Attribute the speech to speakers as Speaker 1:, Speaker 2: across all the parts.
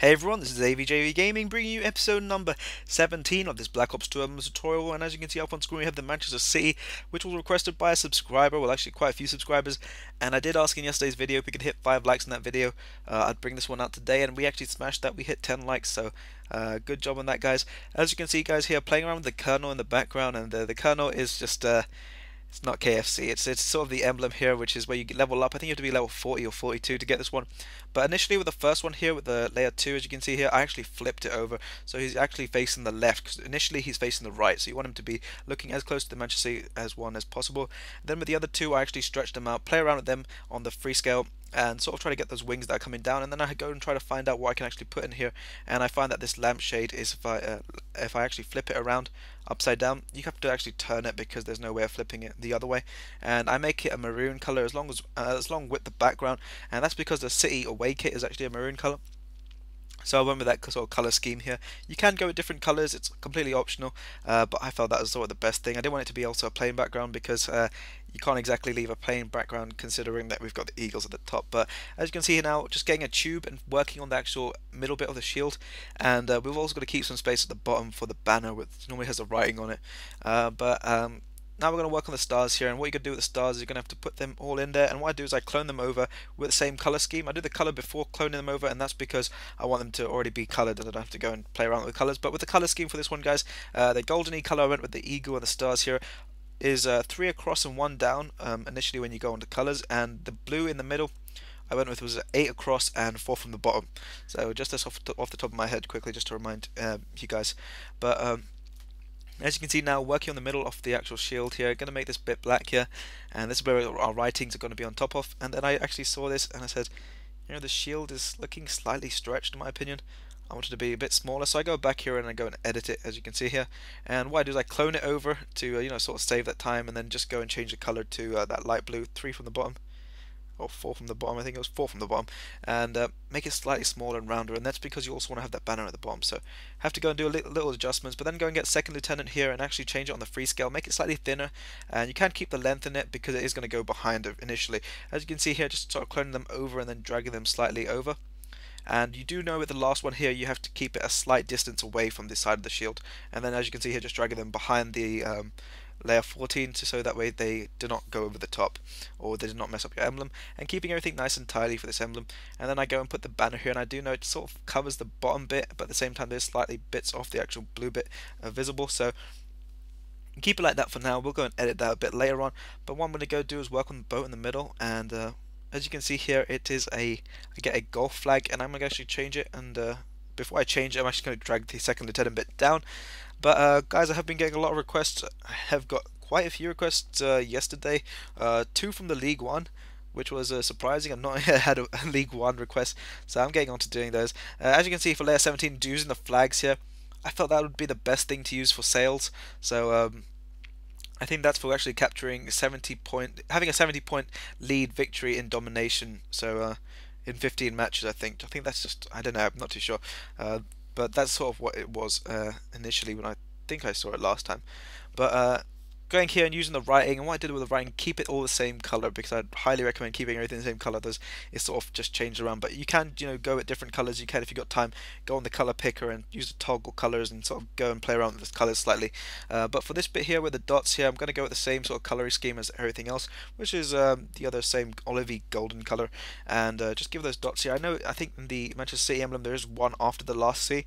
Speaker 1: Hey everyone, this is AVJVGaming bringing you episode number 17 of this Black Ops 2 Emblems tutorial, and as you can see up on screen we have the Manchester City, which was requested by a subscriber, well actually quite a few subscribers, and I did ask in yesterday's video if we could hit 5 likes in that video. I'd bring this one out today, and we actually smashed that. We hit 10 likes, so good job on that, guys. As you can see, guys, here playing around with the Colonel in the background, and the Colonel is just it's not KFC, it's sort of the emblem here, which is where you level up. I think you have to be level 40 or 42 to get this one. But initially with the first one here, with the layer 2, as you can see here, I actually flipped it over. So he's actually facing the left, because initially he's facing the right. So you want him to be looking as close to the Manchester City as one as possible. Then with the other two, I actually stretched them out, play around with them on the free scale, and sort of try to get those wings that are coming down, and then I go and try to find out what I can actually put in here. And I find that this lampshade is, if I actually flip it around upside down, you have to actually turn it because there's no way of flipping it the other way. And I make it a maroon color as long with the background, and that's because the city away kit is actually a maroon color. So I went with that sort of colour scheme here. You can go with different colours, it's completely optional, but I felt that was sort of the best thing. I didn't want it to be also a plain background because you can't exactly leave a plain background considering that we've got the eagles at the top. But as you can see here now, just getting a tube and working on the actual middle bit of the shield, and we've also got to keep some space at the bottom for the banner, which normally has the writing on it. Now we're going to work on the stars here, and what you're going to do with the stars is you're going to have to put them all in there, and what I do is I clone them over with the same colour scheme. I do the colour before cloning them over, and that's because I want them to already be coloured and I don't have to go and play around with colours. But with the colour scheme for this one, guys, the goldeny colour I went with the eagle and the stars here is 3 across and 1 down initially when you go into colours, and the blue in the middle I went with was 8 across and 4 from the bottom. So just this off the top of my head quickly, just to remind you guys. But as you can see now, working on the middle of the actual shield here, going to make this bit black here, and this is where our writings are going to be on top of. And then I actually saw this and I said, you know, the shield is looking slightly stretched in my opinion. I want it to be a bit smaller, so I go back here and I go and edit it, as you can see here. And what I do is I clone it over to you know, sort of save that time, and then just go and change the color to that light blue, 3 from the bottom. Or 4 from the bottom, I think it was 4 from the bottom, and make it slightly smaller and rounder, and that's because you also want to have that banner at the bottom, so have to go and do a little adjustments, but then go and get second lieutenant here and actually change it on the free scale, make it slightly thinner, and you can keep the length in it because it is going to go behind it initially. As you can see here, just sort of cloning them over and then dragging them slightly over. And you do know with the last one here, you have to keep it a slight distance away from the side of the shield, and then as you can see here, just dragging them behind the layer 14 so that way they do not go over the top or they do not mess up your emblem, and keeping everything nice and tidy for this emblem. And then I go and put the banner here, and I do know it sort of covers the bottom bit, but at the same time there's slightly bits off the actual blue bit visible, so keep it like that for now. We'll go and edit that a bit later on, but what I'm going to go do is work on the boat in the middle, and as you can see here, it is I get a golf flag, and I'm going to actually change it, and before I change it, I'm actually going to drag the second lieutenant bit down. But guys, I have been getting a lot of requests. I have got quite a few requests yesterday, 2 from the League 1, which was surprising. I've not had a League 1 request, so I'm getting on to doing those. As you can see, for layer 17, using the flags here, I felt that would be the best thing to use for sales, so I think that's for actually capturing having a 70-point lead victory in domination, so in 15 matches, I think that's just, I don't know, I'm not too sure, but that's sort of what it was initially when I think I saw it last time. But going here and using the writing, and what I did with the writing, keep it all the same color, because I'd highly recommend keeping everything the same color. It's sort of just changed around, but you can, you know, go with different colors. You can, if you've got time, go on the color picker and use the toggle colors and sort of go and play around with the colors slightly. But for this bit here with the dots here, I'm going to go with the same sort of coloring scheme as everything else, which is the other same olivey golden color, and just give those dots here. I think in the Manchester City emblem there is one after the last C,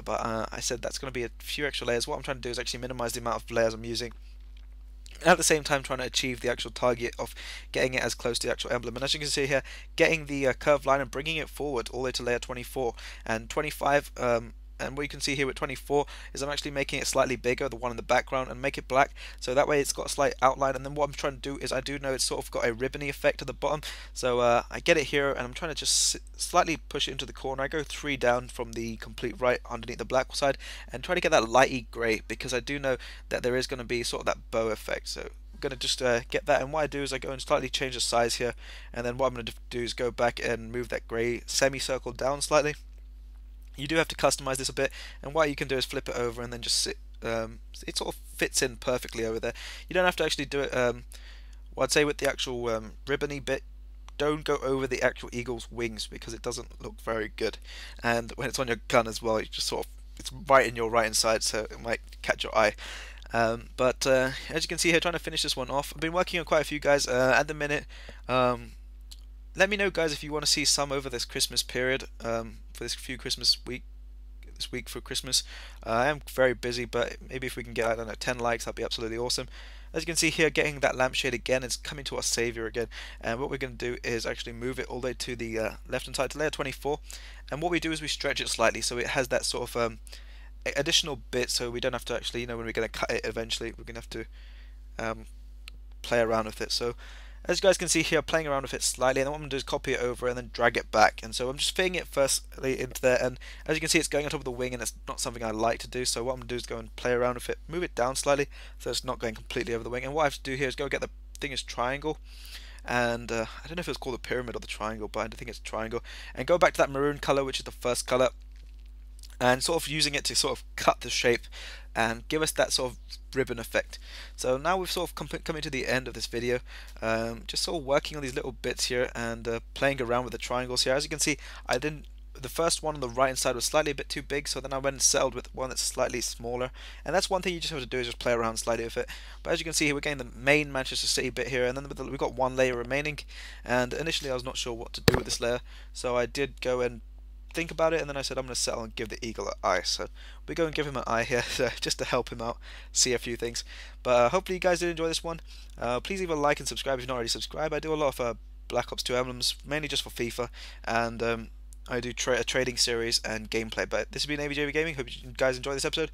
Speaker 1: but I said that's going to be a few extra layers. What I'm trying to do is actually minimize the amount of layers I'm using, at the same time trying to achieve the actual target of getting it as close to the actual emblem. And as you can see here, getting the curved line and bringing it forward all the way to layer 24 and 25, and what you can see here with 24 is I'm actually making it slightly bigger, the one in the background, and make it black, so that way it's got a slight outline. And then what I'm trying to do is I do know it's sort of got a ribbony effect at the bottom, so I get it here and I'm trying to just slightly push it into the corner. I go 3 down from the complete right underneath the black side and try to get that lighty grey, because I do know that there is going to be sort of that bow effect, so I'm going to just get that. And what I do is I go and slightly change the size here, and then what I'm going to do is go back and move that grey semicircle down slightly. You do have to customize this a bit, and what you can do is flip it over and then just sit. It sort of fits in perfectly over there. You don't have to actually do it. What I'd say with the actual ribbony bit, don't go over the actual eagle's wings because it doesn't look very good. And when it's on your gun as well, it just sort of, it's right in your right hand side, so it might catch your eye. But as you can see here, trying to finish this one off. I've been working on quite a few guys at the minute. Let me know, guys, if you want to see some over this Christmas period, for this few Christmas week. This week for Christmas. I am very busy, but maybe if we can get, I don't know, 10 likes, that'd be absolutely awesome. As you can see here, getting that lampshade again, it's coming to our savior again, and what we're going to do is actually move it all the way to the left hand side to layer 24, and what we do is we stretch it slightly so it has that sort of additional bit, so we don't have to actually, when we're going to cut it eventually, we're going to have to play around with it. So as you guys can see here, playing around with it slightly, and then what I'm going to do is copy it over and then drag it back. And so I'm just fitting it firstly into there, and as you can see, it's going on top of the wing, and it's not something I like to do. So what I'm going to do is go and play around with it, move it down slightly, so it's not going completely over the wing. And what I have to do here is go get the thing is triangle, and I don't know if it's called the pyramid or the triangle, but I think it's triangle, and go back to that maroon color, which is the first color, and sort of using it to sort of cut the shape and give us that sort of ribbon effect. So now we've sort of coming to the end of this video, just sort of working on these little bits here and playing around with the triangles here. As you can see, the first one on the right hand side was slightly a bit too big, so then I went and settled with one that's slightly smaller, and that's one thing you just have to do, is just play around slightly with it. But as you can see here, we're getting the main Manchester City bit here, and then we've got one layer remaining, and initially I was not sure what to do with this layer, so I did go and think about it, and then I said I'm going to settle and give the eagle an eye. So we go and give him an eye here, just to help him out, see a few things. But hopefully you guys did enjoy this one. Please leave a like and subscribe if you're not already subscribed. I do a lot of Black Ops 2 emblems, mainly just for FIFA, and I do a trading series and gameplay. But this has been AVJVGaming. Hope you guys enjoyed this episode,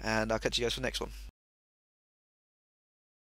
Speaker 1: and I'll catch you guys for the next one.